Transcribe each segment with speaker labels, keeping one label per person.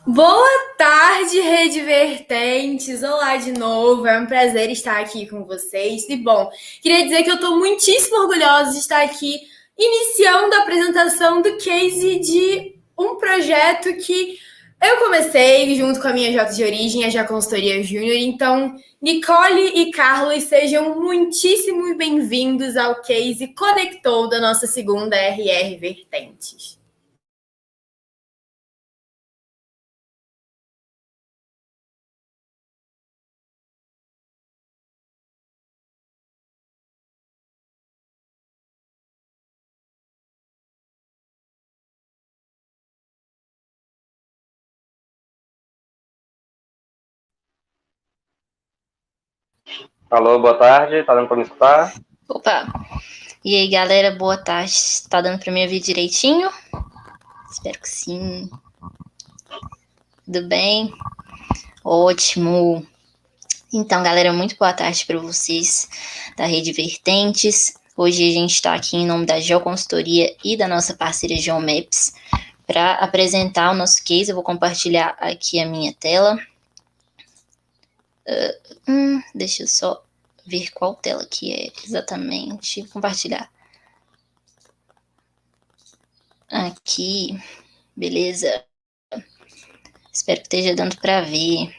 Speaker 1: Boa tarde, Rede Vertentes! Olá de novo, é um prazer estar aqui com vocês. E bom, queria dizer que eu estou muitíssimo orgulhosa de estar aqui iniciando a apresentação do case de um projeto que eu comecei junto com a minha J de origem, a Já Consultoria Júnior. Então, Nicole e Carlos, sejam muitíssimo bem-vindos ao case Conectou da nossa segunda RR Vertentes.
Speaker 2: Alô, boa tarde, tá dando pra me escutar?
Speaker 3: Opa! E aí, galera, boa tarde. Tá dando pra me ouvir direitinho? Espero que sim. Tudo bem? Ótimo! Então, galera, muito boa tarde para vocês da Rede Vertentes. Hoje a gente está aqui em nome da Geoconsultoria e da nossa parceira Geomaps para apresentar o nosso case. Eu vou compartilhar aqui a minha tela. Deixa eu só ver qual tela que é exatamente. Compartilhar. Aqui, beleza. Espero que esteja dando para ver.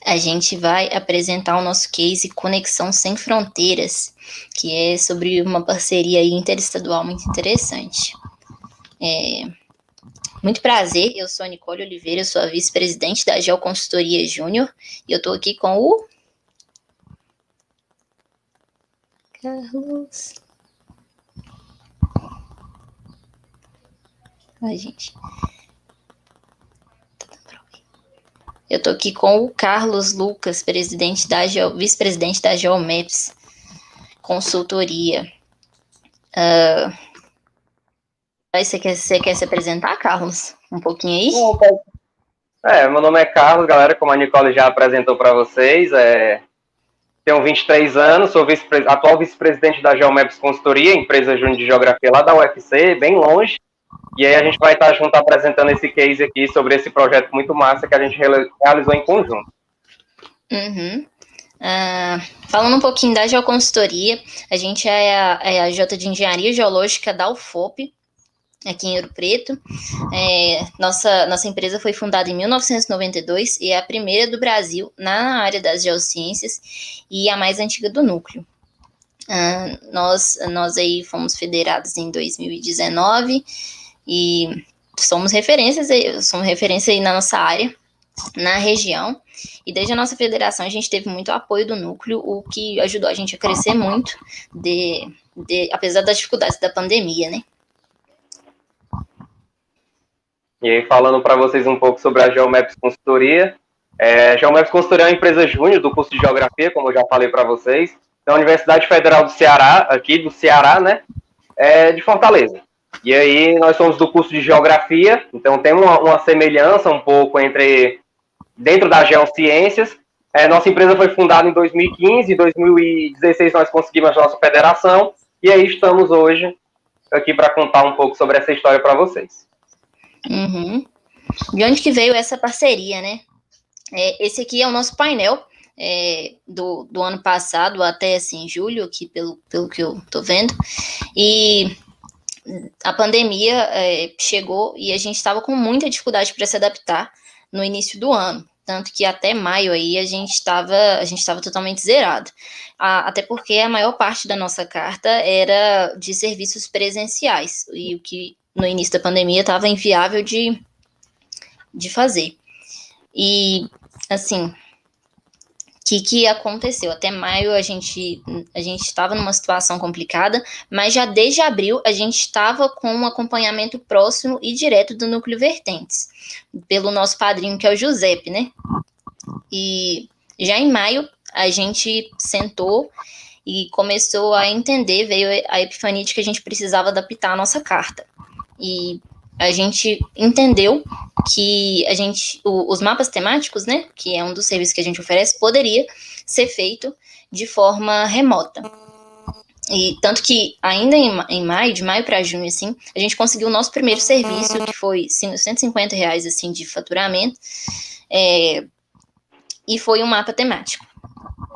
Speaker 3: A gente vai apresentar o nosso case Conexão Sem Fronteiras, que é sobre uma parceria interestadual muito interessante. Muito prazer, eu sou a Nicole Oliveira, eu sou a vice-presidente da Geoconsultoria Júnior, e eu estou aqui com o Carlos. Ai, gente. Eu estou aqui com o Carlos Lucas, vice-presidente da Geomaps Consultoria. Você quer se apresentar, Carlos? Um pouquinho aí?
Speaker 2: Meu nome é Carlos, galera, como a Nicole já apresentou para vocês, tenho 23 anos, sou atual vice-presidente da Geomaps Consultoria, empresa júnior de geografia lá da UFC, bem longe, e aí a gente vai estar junto apresentando esse case aqui sobre esse projeto muito massa que a gente realizou em conjunto.
Speaker 3: Falando um pouquinho da Geoconsultoria, a gente é a J de Engenharia Geológica da UFOP, aqui em Ouro Preto. Nossa empresa foi fundada em 1992 e é a primeira do Brasil na área das geociências e a mais antiga do núcleo. Nós aí fomos federados em 2019 e somos referência aí na nossa área, na região, e desde a nossa federação a gente teve muito apoio do núcleo, o que ajudou a gente a crescer muito, apesar das dificuldades da pandemia, né?
Speaker 2: E aí, falando para vocês um pouco sobre a Geomaps Consultoria. A Geomaps Consultoria é uma empresa júnior do curso de Geografia, como eu já falei para vocês, da Universidade Federal do Ceará, aqui do Ceará, né? De Fortaleza. E aí, nós somos do curso de Geografia, então tem uma semelhança um pouco dentro das geociências. Nossa empresa foi fundada em 2015, em 2016 nós conseguimos a nossa federação, e aí estamos hoje aqui para contar um pouco sobre essa história para vocês.
Speaker 3: De onde que veio essa parceria, né? Esse aqui é o nosso painel do ano passado até assim, julho, aqui pelo que eu tô vendo. E a pandemia chegou e a gente estava com muita dificuldade para se adaptar no início do ano. Tanto que até maio aí a gente estava totalmente zerado. Até porque a maior parte da nossa carta era de serviços presenciais. E o que no início da pandemia estava inviável de fazer. E, assim, o que aconteceu? Até maio a gente estava numa situação complicada, mas já desde abril a gente estava com um acompanhamento próximo e direto do Núcleo Vertentes, pelo nosso padrinho, que é o Giuseppe, né? E já em maio a gente sentou e começou a entender, veio a epifania de que a gente precisava adaptar a nossa carta. E a gente entendeu que os mapas temáticos, né, que é um dos serviços que a gente oferece, poderia ser feito de forma remota. E tanto que ainda em maio, de maio para junho, assim, a gente conseguiu o nosso primeiro serviço, que foi R$ 150, assim, de faturamento, e foi um mapa temático.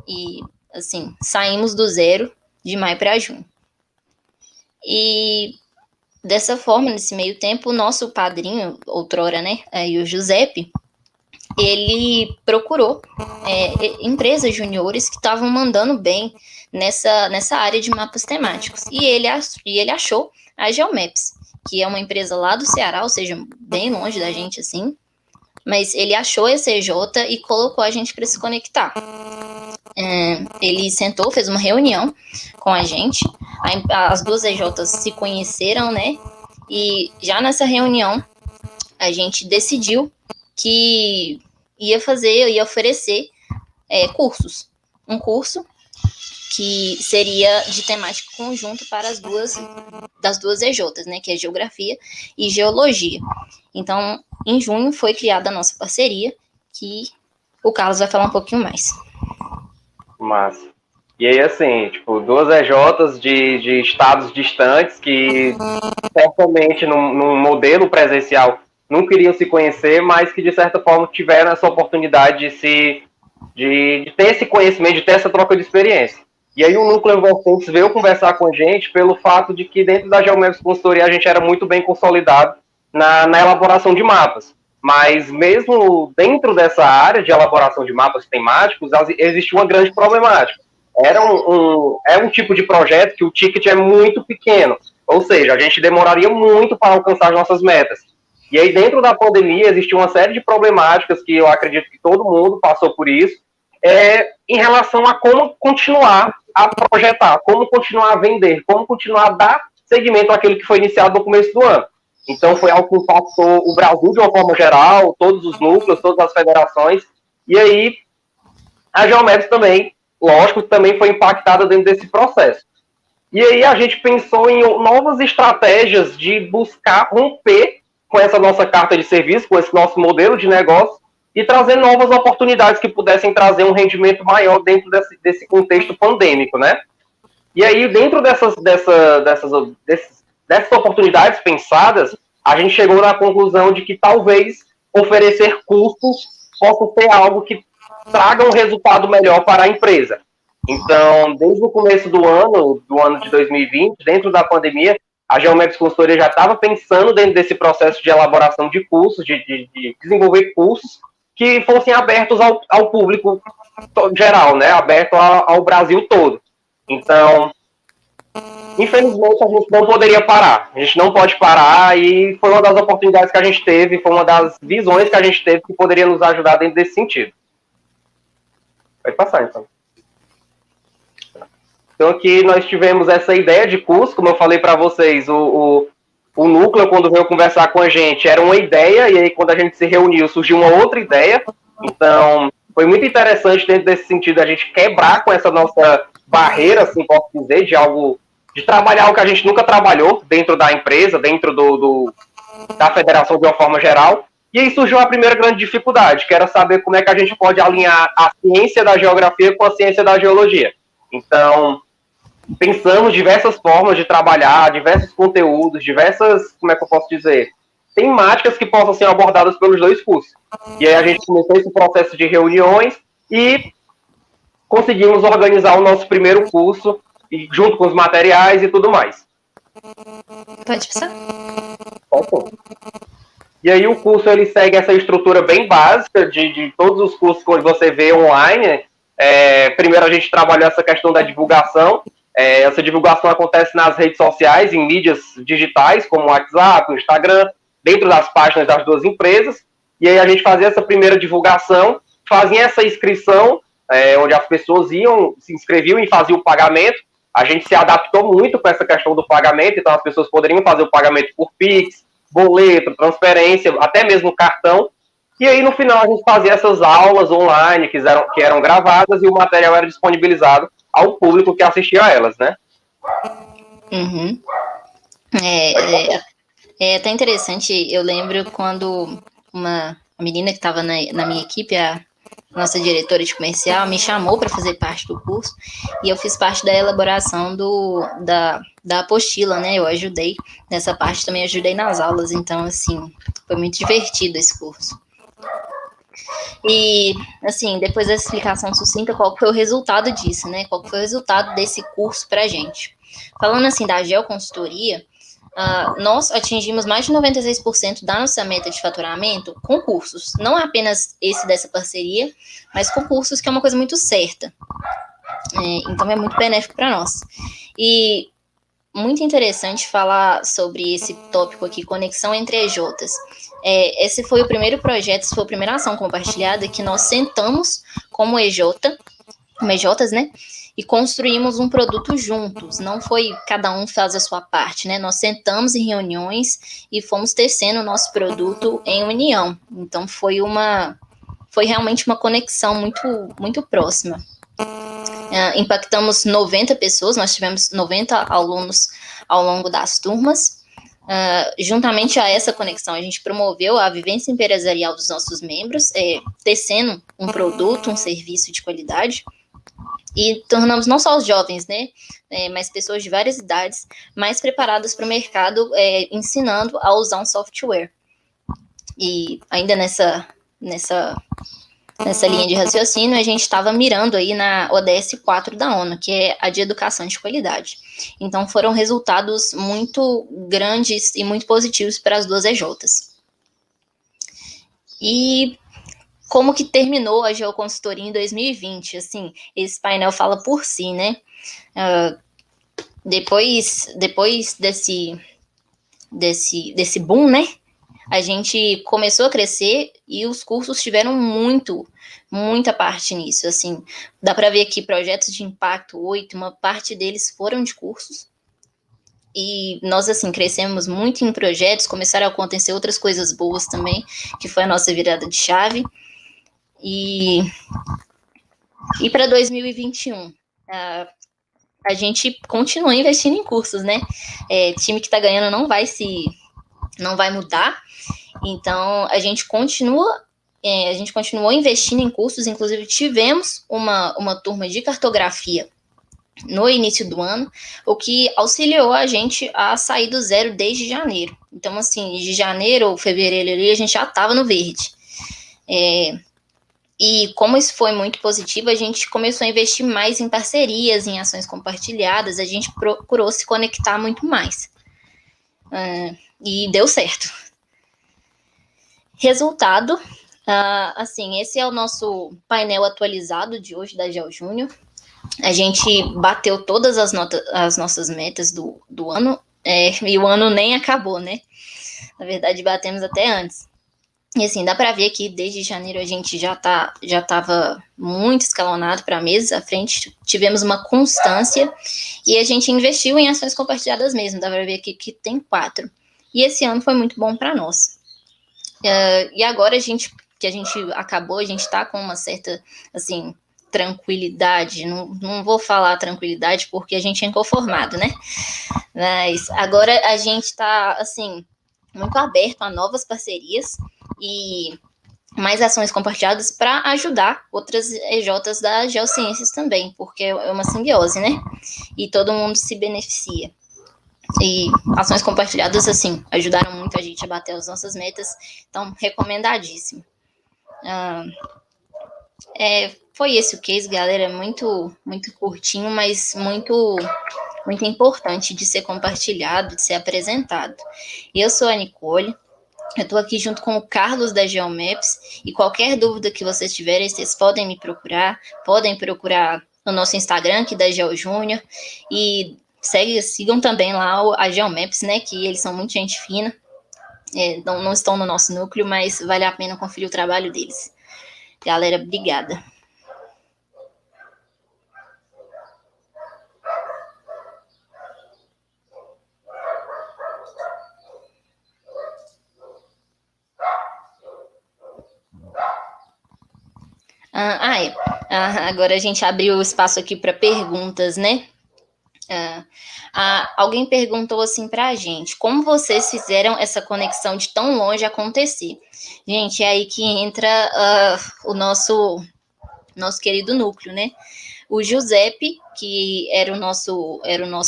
Speaker 3: E, assim, saímos do zero de maio para junho. E dessa forma, nesse meio tempo, o nosso padrinho, outrora, né, o Giuseppe, ele procurou empresas juniores que estavam mandando bem nessa área de mapas temáticos. E ele achou a Geomaps, que é uma empresa lá do Ceará, ou seja, bem longe da gente, assim. Mas ele achou a CJ e colocou a gente para se conectar. Ele sentou, fez uma reunião com a gente. As duas EJs se conheceram, né? E já nessa reunião, a gente decidiu que ia oferecer cursos. Um curso que seria de temática conjunto para das duas EJs, né? Que é Geografia e Geologia. Então, em junho foi criada a nossa parceria, que o Carlos vai falar um pouquinho mais.
Speaker 2: Massa. E aí, assim, tipo, duas EJs de estados distantes que certamente num modelo presencial não queriam se conhecer, mas que de certa forma tiveram essa oportunidade de ter esse conhecimento, de ter essa troca de experiência. E aí o Núcleo Envolventes veio conversar com a gente pelo fato de que dentro da Geomaps Consultoria a gente era muito bem consolidado na elaboração de mapas. Mas mesmo dentro dessa área de elaboração de mapas temáticos, existia uma grande problemática. É um tipo de projeto que o ticket é muito pequeno, ou seja, a gente demoraria muito para alcançar as nossas metas. E aí, dentro da pandemia, existiu uma série de problemáticas que eu acredito que todo mundo passou por isso, em relação a como continuar a projetar, como continuar a vender, como continuar a dar seguimento àquilo que foi iniciado no começo do ano. Então, foi algo que impactou o Brasil de uma forma geral, todos os núcleos, todas as federações, e aí a Geomaps também, lógico, também foi impactada dentro desse processo. E aí a gente pensou em novas estratégias de buscar romper com essa nossa carta de serviço, com esse nosso modelo de negócio, e trazer novas oportunidades que pudessem trazer um rendimento maior dentro desse contexto pandêmico, né? E aí, dentro dessas oportunidades pensadas, a gente chegou na conclusão de que talvez oferecer cursos possa ser algo que traga um resultado melhor para a empresa. Então, desde o começo do ano de 2020, dentro da pandemia, a Geomaps Consultoria já estava pensando dentro desse processo de elaboração de cursos, de desenvolver cursos que fossem abertos ao público geral, né? Aberto ao Brasil todo. Então, infelizmente, a gente não poderia parar. A gente não pode parar e foi uma das oportunidades que a gente teve, foi uma das visões que a gente teve que poderia nos ajudar dentro desse sentido. Pode passar, então. Então, aqui nós tivemos essa ideia de curso, como eu falei para vocês, o núcleo, quando veio conversar com a gente, era uma ideia, e aí quando a gente se reuniu, surgiu uma outra ideia. Então, foi muito interessante dentro desse sentido, a gente quebrar com essa nossa barreira, assim, posso dizer, de trabalhar o que a gente nunca trabalhou dentro da empresa, dentro da federação de uma forma geral. E aí surgiu a primeira grande dificuldade, que era saber como é que a gente pode alinhar a ciência da geografia com a ciência da geologia. Então, pensamos diversas formas de trabalhar, diversos conteúdos, diversas, como é que eu posso dizer, temáticas que possam ser abordadas pelos dois cursos. E aí a gente começou esse processo de reuniões e conseguimos organizar o nosso primeiro curso, junto com os materiais e tudo mais.
Speaker 3: Pode passar?
Speaker 2: Pode. E aí o curso ele segue essa estrutura bem básica de todos os cursos que você vê online. Primeiro a gente trabalhou essa questão da divulgação. Essa divulgação acontece nas redes sociais, em mídias digitais, como o WhatsApp, o Instagram, dentro das páginas das duas empresas. E aí a gente fazia essa primeira divulgação, fazia essa inscrição, onde as pessoas se inscreviam e faziam o pagamento. A gente se adaptou muito com essa questão do pagamento, então as pessoas poderiam fazer o pagamento por Pix, boleto, transferência, até mesmo cartão. E aí, no final, a gente fazia essas aulas online que eram gravadas e o material era disponibilizado ao público que assistia a elas, né?
Speaker 3: Uhum. É até interessante, eu lembro quando uma menina que estava na minha equipe, a nossa diretora de comercial, me chamou para fazer parte do curso e eu fiz parte da elaboração da apostila, né? Eu ajudei nessa parte, também ajudei nas aulas, então, assim, foi muito divertido esse curso. E, assim, depois da explicação sucinta, qual foi o resultado disso, né? Qual foi o resultado desse curso para a gente? Falando, assim, da geoconsultoria, nós atingimos mais de 96% da nossa meta de faturamento com cursos. Não apenas esse dessa parceria, mas com cursos, que é uma coisa muito certa. Então, é muito benéfico para nós. E muito interessante falar sobre esse tópico aqui, conexão entre EJs. Esse foi o primeiro projeto, essa foi a primeira ação compartilhada que nós sentamos como EJs, né? E construímos um produto juntos. Não foi cada um faz a sua parte, né? Nós sentamos em reuniões e fomos tecendo o nosso produto em união. Então foi realmente uma conexão muito, muito próxima. Impactamos 90 pessoas, nós tivemos 90 alunos ao longo das turmas. Juntamente a essa conexão, a gente promoveu a vivência empresarial dos nossos membros, tecendo um produto, um serviço de qualidade, e tornamos não só os jovens, né, mas pessoas de várias idades mais preparadas para o mercado, ensinando a usar um software. E ainda nessa linha de raciocínio, a gente estava mirando aí na ODS 4 da ONU, que é a de educação de qualidade. Então, foram resultados muito grandes e muito positivos para as duas EJs. E como que terminou a geoconsultoria em 2020? Assim, esse painel fala por si, né? Depois desse boom, né? A gente começou a crescer e os cursos tiveram muita parte nisso, assim, dá para ver aqui projetos de impacto 8, uma parte deles foram de cursos, e nós, assim, crescemos muito em projetos, começaram a acontecer outras coisas boas também, que foi a nossa virada de chave, e para 2021, a gente continua investindo em cursos, né, time que está ganhando não vai mudar. Então, a gente continuou investindo em cursos, inclusive tivemos uma turma de cartografia no início do ano, o que auxiliou a gente a sair do zero desde janeiro. Então, assim, de janeiro ou fevereiro ali, a gente já estava no verde. E como isso foi muito positivo, a gente começou a investir mais em parcerias, em ações compartilhadas, a gente procurou se conectar muito mais. E deu certo. Resultado, assim, esse é o nosso painel atualizado de hoje da Geo Júnior. A gente bateu todas as nossas metas do ano, e o ano nem acabou, né? Na verdade, batemos até antes. E assim, dá para ver que desde janeiro a gente já estava muito escalonado para meses à frente, tivemos uma constância e a gente investiu em ações compartilhadas mesmo, dá para ver aqui que tem 4. E esse ano foi muito bom para nós. E agora que a gente acabou, a gente está com uma certa, assim, tranquilidade, não vou falar tranquilidade porque a gente é inconformado, né? Mas agora a gente está, assim, muito aberto a novas parcerias e mais ações compartilhadas para ajudar outras EJs das geociências também, porque é uma simbiose, né? E todo mundo se beneficia. E ações compartilhadas, assim, ajudaram muito a gente a bater as nossas metas, então, recomendadíssimo. Foi esse o case, galera, muito, muito curtinho, mas muito importante de ser compartilhado, de ser apresentado. Eu sou a Nicole, eu estou aqui junto com o Carlos da Geomaps, e qualquer dúvida que vocês tiverem, vocês podem me procurar, podem procurar no nosso Instagram, aqui da Geo Júnior, e sigam também lá a Geomaps, né, que eles são muito gente fina, não estão no nosso núcleo, mas vale a pena conferir o trabalho deles. Galera, obrigada. Agora a gente abriu o espaço aqui para perguntas, né? Alguém perguntou assim para a gente, como vocês fizeram essa conexão de tão longe acontecer? Gente, é aí que entra o nosso nosso querido núcleo, né? O Giuseppe, que era o nosso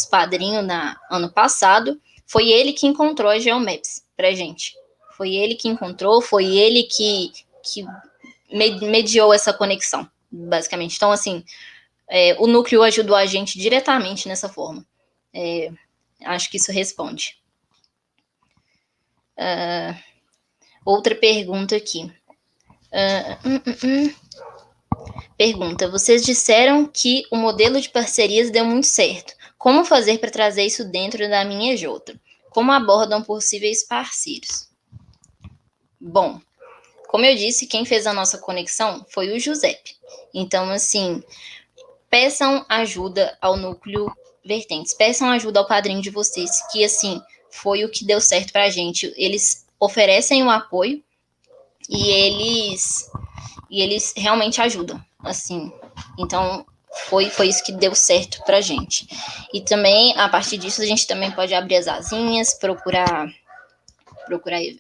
Speaker 3: padrinho ano passado, foi ele que encontrou a GeoMaps pra gente. Foi ele que encontrou, foi ele que mediou essa conexão, basicamente. Então, assim, o núcleo ajudou a gente diretamente nessa forma. Acho que isso responde. Outra pergunta aqui. Pergunta: vocês disseram que o modelo de parcerias deu muito certo. Como fazer para trazer isso dentro da minha Jota? Como abordam possíveis parceiros? Bom, como eu disse, quem fez a nossa conexão foi o Giuseppe. Então, assim, peçam ajuda ao núcleo Vertentes, peçam ajuda ao padrinho de vocês, que, assim, foi o que deu certo pra gente. Eles oferecem o apoio e eles realmente ajudam, assim. Então, foi isso que deu certo pra gente. E também, a partir disso, a gente também pode abrir as asinhas, procurar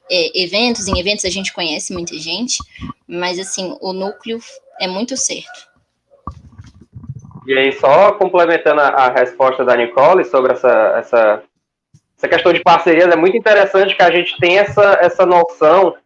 Speaker 3: eventos. Em eventos a gente conhece muita gente, mas, assim, o núcleo é muito certo.
Speaker 2: E aí, só complementando a resposta da Nicole sobre essa questão de parcerias, é muito interessante que a gente tenha essa noção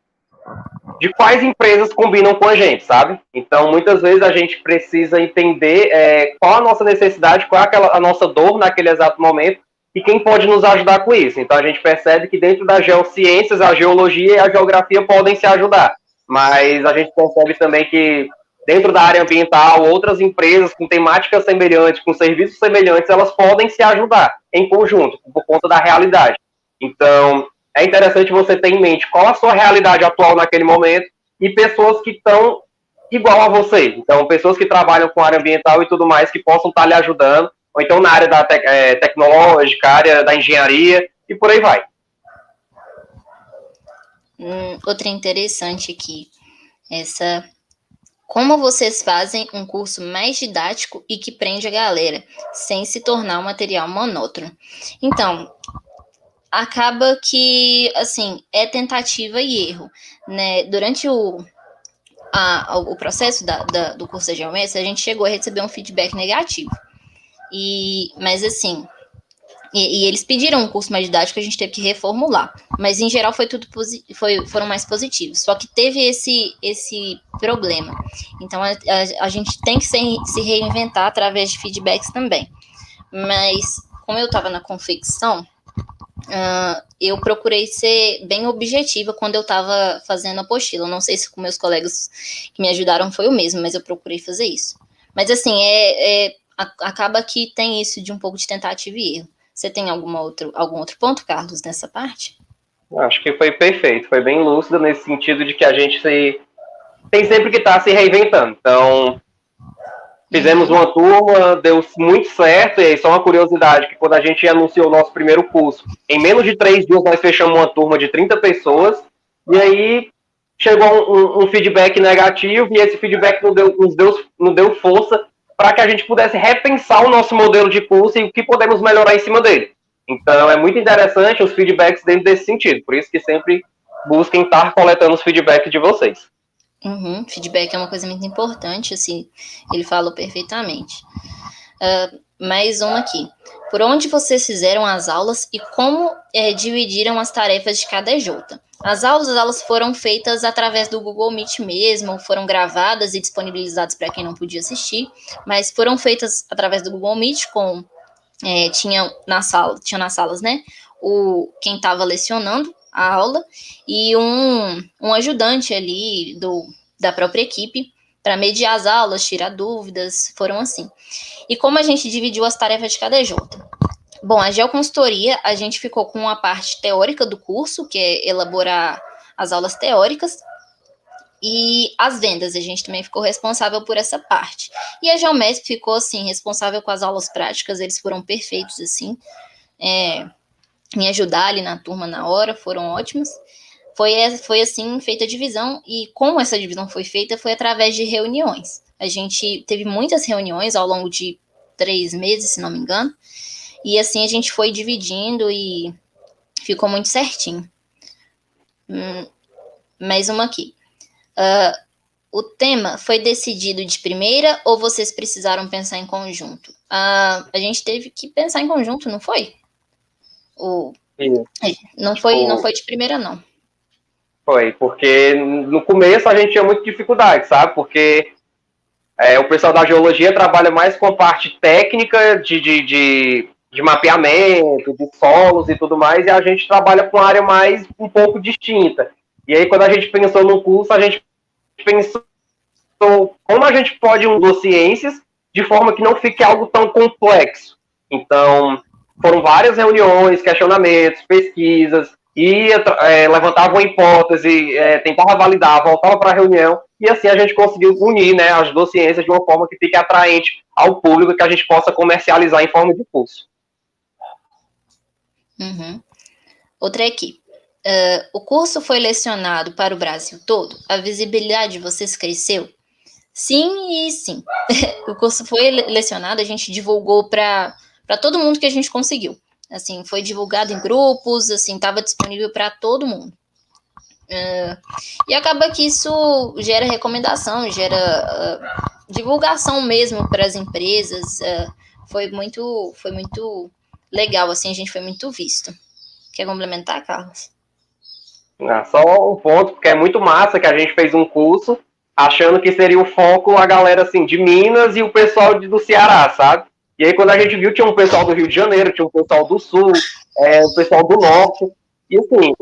Speaker 2: de quais empresas combinam com a gente, sabe? Então, muitas vezes a gente precisa entender qual a nossa necessidade, qual é a nossa dor naquele exato momento e quem pode nos ajudar com isso. Então, a gente percebe que dentro das geociências, a geologia e a geografia podem se ajudar, mas a gente percebe também que dentro da área ambiental, outras empresas com temáticas semelhantes, com serviços semelhantes, elas podem se ajudar em conjunto, por conta da realidade. Então, é interessante você ter em mente qual a sua realidade atual naquele momento e pessoas que estão igual a você. Então, pessoas que trabalham com área ambiental e tudo mais, que possam estar lhe ajudando, ou então na área da tecnológica, área da engenharia, e por aí vai.
Speaker 3: Outra interessante aqui, como vocês fazem um curso mais didático e que prende a galera, sem se tornar um material monótono? Então, acaba que, assim, é tentativa e erro, né? Durante o processo do curso da Geometria, a gente chegou a receber um feedback negativo. Mas, assim, eles pediram um curso mais didático, a gente teve que reformular. Mas, em geral, foram mais positivos. Só que teve esse problema. Então, a gente tem que se reinventar através de feedbacks também. Mas, como eu estava na confecção, eu procurei ser bem objetiva quando eu estava fazendo a apostila. Não sei se com meus colegas que me ajudaram foi o mesmo, mas eu procurei fazer isso. Mas, assim, acaba que tem isso de um pouco de tentativa e erro. Você tem algum outro ponto, Carlos, nessa parte?
Speaker 2: Acho que foi perfeito, foi bem lúcido nesse sentido de que a gente tem sempre que estar se reinventando. Então, fizemos uma turma, deu muito certo, e aí só uma curiosidade, que quando a gente anunciou o nosso primeiro curso, em menos de 3 dias nós fechamos uma turma de 30 pessoas, e aí chegou um feedback negativo, e esse feedback nos deu força para que a gente pudesse repensar o nosso modelo de curso e o que podemos melhorar em cima dele. Então, é muito interessante os feedbacks dentro desse sentido, por isso que sempre busquem estar coletando os feedbacks de vocês.
Speaker 3: Feedback é uma coisa muito importante, assim, ele falou perfeitamente. Mais uma aqui. Por onde vocês fizeram as aulas e como dividiram as tarefas de cada jota? As aulas foram feitas através do Google Meet mesmo, foram gravadas e disponibilizadas para quem não podia assistir, mas foram feitas através do Google Meet tinha nas salas, né, quem estava lecionando a aula e um ajudante ali da própria equipe para mediar as aulas, tirar dúvidas, foram assim. E como a gente dividiu as tarefas de cada jota? Bom, a geoconsultoria, a gente ficou com a parte teórica do curso, que é elaborar as aulas teóricas, e as vendas, a gente também ficou responsável por essa parte. E a Geomesp ficou, assim, responsável com as aulas práticas, eles foram perfeitos, assim, em ajudar ali na turma na hora, foram ótimos. Foi assim, feita a divisão, e como essa divisão foi feita, foi através de reuniões. A gente teve muitas reuniões ao longo de 3 meses, se não me engano, e assim a gente foi dividindo e ficou muito certinho. Mais uma aqui. o tema foi decidido de primeira ou vocês precisaram pensar em conjunto? A gente teve que pensar em conjunto, não foi? Não foi de primeira, não.
Speaker 2: Foi, porque no começo a gente tinha muita dificuldade, sabe? Porque o pessoal da geologia trabalha mais com a parte técnica de mapeamento, de solos e tudo mais, e a gente trabalha com área mais um pouco distinta. E aí, quando a gente pensou no curso, a gente pensou como a gente pode unir ciências de forma que não fique algo tão complexo. Então, foram várias reuniões, questionamentos, pesquisas, levantava uma hipótese, tentava validar, voltava para a reunião, e assim a gente conseguiu unir, né, as duas ciências de uma forma que fique atraente ao público, que a gente possa comercializar em forma de curso.
Speaker 3: Uhum. Outra aqui. O curso foi lecionado para o Brasil todo? A visibilidade de vocês cresceu? Sim e sim. O curso foi lecionado, a gente divulgou para todo mundo que a gente conseguiu. Assim, foi divulgado em grupos, assim, estava disponível para todo mundo. E acaba que isso gera recomendação, gera divulgação mesmo para as empresas. Foi muito legal, assim, a gente foi muito visto. Quer complementar, Carlos?
Speaker 2: Só um ponto, porque é muito massa que a gente fez um curso achando que seria o foco a galera assim, de Minas e o pessoal do Ceará, sabe? E aí quando a gente viu, tinha um pessoal do Rio de Janeiro, tinha um pessoal do Sul, o pessoal do Norte. E assim,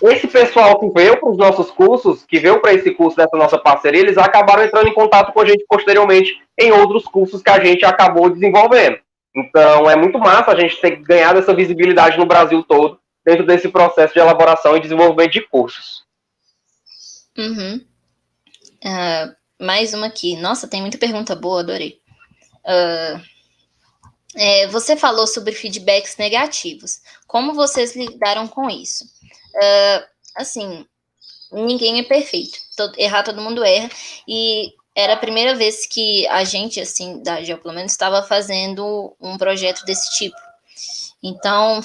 Speaker 2: esse pessoal que veio para os nossos cursos, que veio para esse curso dessa nossa parceria, eles acabaram entrando em contato com a gente posteriormente em outros cursos que a gente acabou desenvolvendo. Então é muito massa a gente ter ganhado essa visibilidade no Brasil todo, dentro desse processo de elaboração e desenvolvimento de cursos.
Speaker 3: Uhum. Mais uma aqui. Nossa, tem muita pergunta boa, adorei. Você falou sobre feedbacks negativos. Como vocês lidaram com isso? Assim, ninguém é perfeito. Errar, todo mundo erra. E era a primeira vez que a gente, assim, da Geo, pelo menos, estava fazendo um projeto desse tipo. Então,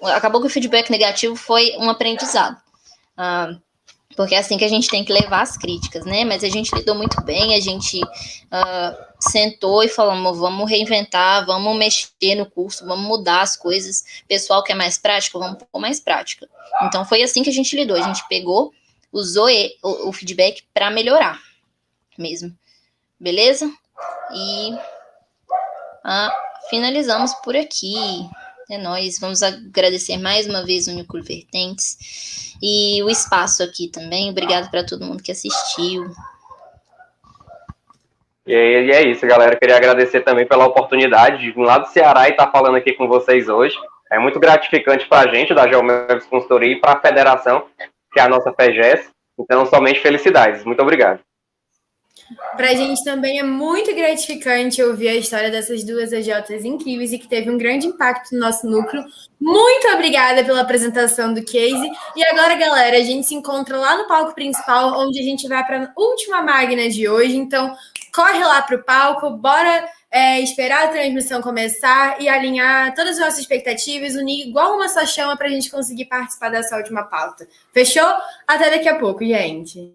Speaker 3: acabou que o feedback negativo foi um aprendizado. Porque é assim que a gente tem que levar as críticas, né? Mas a gente lidou muito bem, a gente sentou e falamos, vamos reinventar, vamos mexer no curso, vamos mudar as coisas. Pessoal que é mais prático, vamos pôr mais prática. Então, foi assim que a gente lidou. A gente pegou, usou o feedback para melhorar mesmo. Beleza? E finalizamos por aqui. É nóis. Vamos agradecer mais uma vez o Núcleo Vertentes e o espaço aqui também. Obrigado para todo mundo que assistiu.
Speaker 2: E é isso, galera. Queria agradecer também pela oportunidade de vir lá do Ceará e estar falando aqui com vocês hoje. É muito gratificante para a gente, da Geomaps Consultoria, e para a federação, que é a nossa FEGES. Então, somente felicidades. Muito obrigado.
Speaker 1: Para a gente também é muito gratificante ouvir a história dessas duas AJs incríveis e que teve um grande impacto no nosso núcleo. Muito obrigada pela apresentação do case. E agora, galera, a gente se encontra lá no palco principal, onde a gente vai para a última máquina de hoje. Então, corre lá para o palco, bora esperar a transmissão começar e alinhar todas as nossas expectativas, unir igual uma só chama para a gente conseguir participar dessa última pauta. Fechou? Até daqui a pouco, gente.